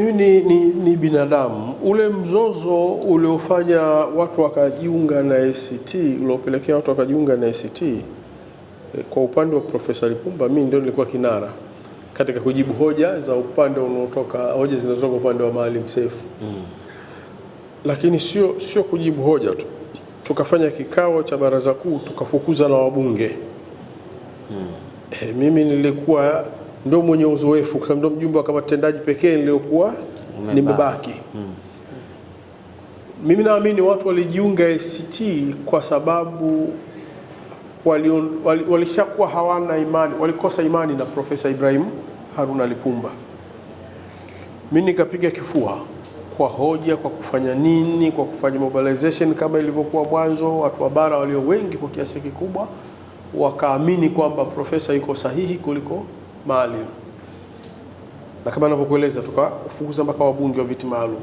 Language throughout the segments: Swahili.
Mimi ni binadamu. Ule mzozo uliofanya watu wakajiunga na ACT, uliopelekea watu wakajiunga na ACT, kwa upande wa Profesa Lipumba, mimi ndio nilikuwa kinara katika kujibu hoja za upande hoja zinazotoka upande wa Maalim Seif. Lakini sio kujibu hoja tu. Tukafanya kikao cha baraza kuu, tukafukuza na wabunge. Mimi nilikuwa ndio mwenye uzoefu, kwa sababu ndio mjumbe wa kamati tendaji pekee niliokuwa nimebaki. Mimi naamini watu walijiunga ACT kwa sababu walishakuwa hawana imani, walikosa imani na Profesa Ibrahim Haruna Lipumba. Mimi nikapiga kifua kwa hoja, kwa kufanya nini, kwa kufanya mobilization kama ilivyokuwa mwanzo. Watu wa bara walio wengi kwa kiasi kikubwa wakaamini kwamba profesa yuko sahihi kuliko Maalim. Na kama ninavyokueleza, tukafukuza mpaka wabunge wa viti maalum.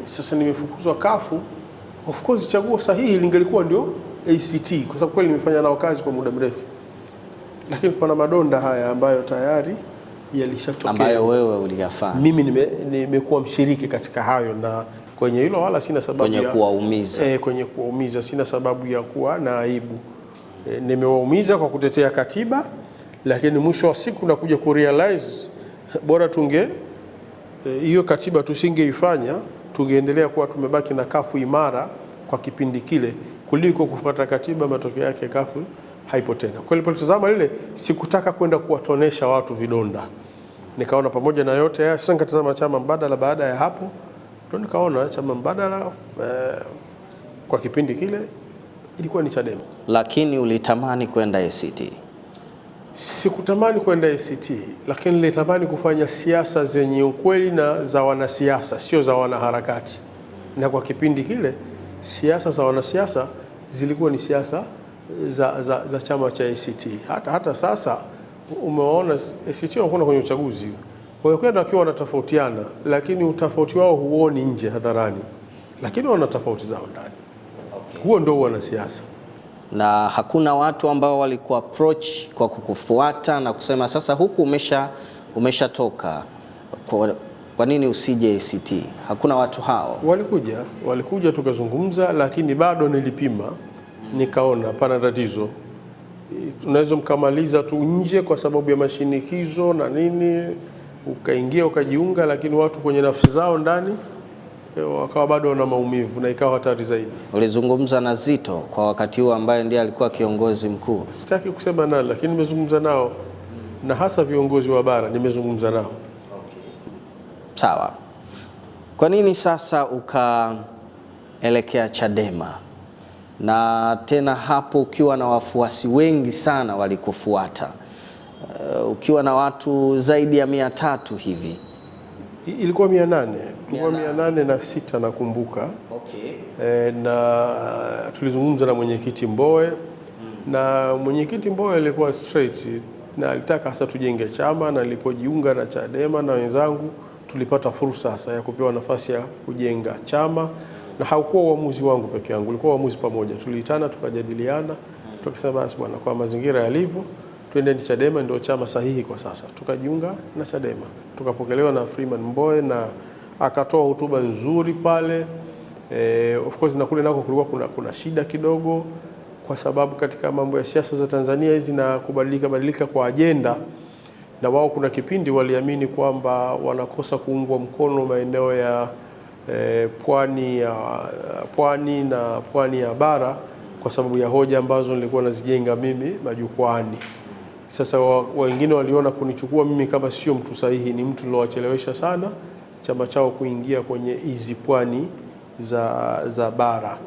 Sasa nimefukuzwa kafu, of course chaguo sahihi lingelikuwa ndio ACT, kwa sababu kweli nimefanya nao kazi kwa muda mrefu. Lakini kuna madonda haya ambayo tayari yalishatokea, ambayo wewe uliyafanya. Mimi nimekuwa mshiriki katika hayo, na kwenye hilo wala sina sababu kwenye kuwaumiza. Kwenye kuwaumiza sina sababu ya kuwa na aibu. Nimewaumiza kwa kutetea katiba, lakini mwisho wa siku nakuja kurealize bora hiyo katiba tusingeifanya, tungeendelea kuwa tumebaki na kafu imara kwa kipindi kile kuliko kufuata katiba, matokeo yake kafu haipo tena. Kwa hiyo nilipotazama lile, sikutaka kwenda kuwatonesha watu vidonda. Nikaona pamoja na yote haya, sasa nikatazama chama mbadala. Baada ya hapo ndio nikaona chama mbadala kwa kipindi kile ilikuwa ni Chadema. Lakini ulitamani kwenda ACT? Sikutamani kwenda ACT, lakini nilitamani kufanya siasa zenye ukweli na za wanasiasa, sio za wanaharakati. Na kwa kipindi kile siasa za wanasiasa zilikuwa ni siasa za chama cha ACT. Hata sasa umeona ACT wanakwenda kwenye uchaguzi. Kwa hiyo kwenda wakiwa wanatofautiana, lakini utofauti wao huoni nje hadharani, lakini wana tofauti zao ndani. Huo ndio wanasiasa. Na hakuna watu ambao walikuwa approach kwa kukufuata na kusema sasa huku umeshatoka, kwa nini usije ACT? Hakuna watu hao? Walikuja tukazungumza, lakini bado nilipima, nikaona hapana tatizo. Tunaweza mkamaliza tu nje kwa sababu ya mashinikizo na nini, ukaingia ukajiunga, lakini watu kwenye nafsi zao ndani wakawa bado na maumivu na ikawa hatari zaidi. Ulizungumza na Zito kwa wakati huo ambaye ndiye alikuwa kiongozi mkuu? Sitaki kusema nani, lakini nimezungumza nao na hasa viongozi wa bara nimezungumza nao. Sawa. Kwa nini sasa ukaelekea Chadema, na tena hapo ukiwa na wafuasi wengi sana walikufuata, ukiwa na watu zaidi ya 300 hivi? Ilikuwa 800. Ilikuwa 806 nakumbuka. Na tulizungumza na mwenyekiti Mbowe. Na mwenyekiti Mbowe alikuwa straight na alitaka hasa tujenge chama, na nilipojiunga na Chadema na wenzangu tulipata fursa sasa ya kupewa nafasi ya kujenga chama, na haukuwa uamuzi wangu peke yangu, ulikuwa uamuzi pamoja. Tuliitana tukajadiliana, tukasema basi bwana, kwa mazingira yalivyo twendeni Chadema, ndio chama sahihi kwa sasa. Tukajiunga na Chadema, tukapokelewa na Freeman Mbowe na akatoa hotuba nzuri pale. Of course na kule nako kulikuwa kuna shida kidogo, kwa sababu katika mambo ya siasa za Tanzania hizi na kubadilika kwa agenda, na wao kuna kipindi waliamini kwamba wanakosa kuungwa mkono maeneo ya pwani na pwani ya bara kwa sababu ya hoja ambazo nilikuwa nazijenga mimi majukwani. Sasa wengine waliona kunichukua mimi kama sio mtu sahihi, ni mtu nilowachelewesha sana chama chao kuingia kwenye hizi pwani za bara.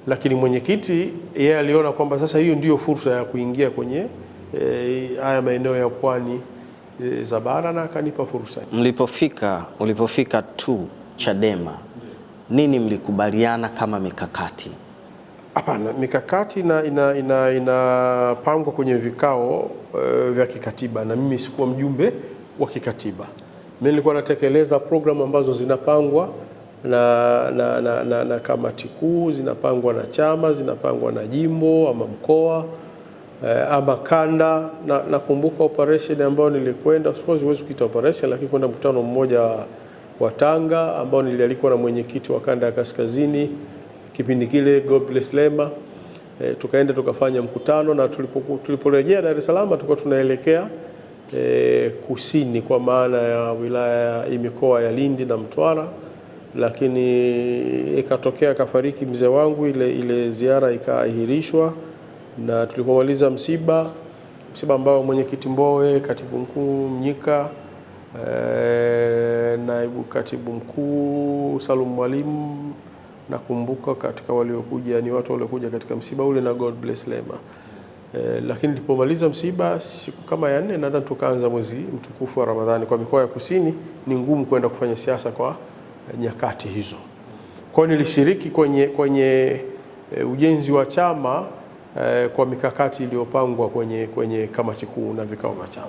Lakini mwenyekiti yeye aliona kwamba sasa hiyo ndio fursa ya kuingia kwenye haya maeneo ya pwani za bara, na akanipa fursa. Ulipofika tu Chadema, nini mlikubaliana kama mikakati? Hapana, mikakati inapangwa kwenye vikao vya kikatiba, na mimi sikuwa mjumbe wa kikatiba. Mimi nilikuwa natekeleza programu ambazo zinapangwa na kamati kuu, zinapangwa na chama, zinapangwa na jimbo ama mkoa ama kanda. Nakumbuka operation ambayo nilikwenda, of course huwezi kuita operation, lakini kwenda mkutano mmoja wa Tanga ambao nilialikwa na mwenyekiti wa kanda ya kaskazini kipindi kile Godbless Lema. Tukaenda tukafanya mkutano, na tuliporejea Dar es Salaam tulikuwa tunaelekea kusini kwa maana ya wilaya ya mikoa ya Lindi na Mtwara, lakini ikatokea kafariki mzee wangu, ile ziara ikaahirishwa, na tulipomaliza msiba ambao mwenyekiti Mbowe, katibu mkuu Mnyika, naibu katibu mkuu Salum Mwalimu, nakumbuka katika waliokuja ni watu waliokuja katika msiba ule, na Godbless Lema. Lakini nilipomaliza msiba siku kama ya 4 nadhani tukaanza mwezi mtukufu wa Ramadhani. Kwa mikoa ya kusini ni ngumu kwenda kufanya siasa kwa nyakati hizo. Kwa hiyo nilishiriki kwenye ujenzi wa chama kwa mikakati iliyopangwa kwenye kamati kuu na vikao vya chama.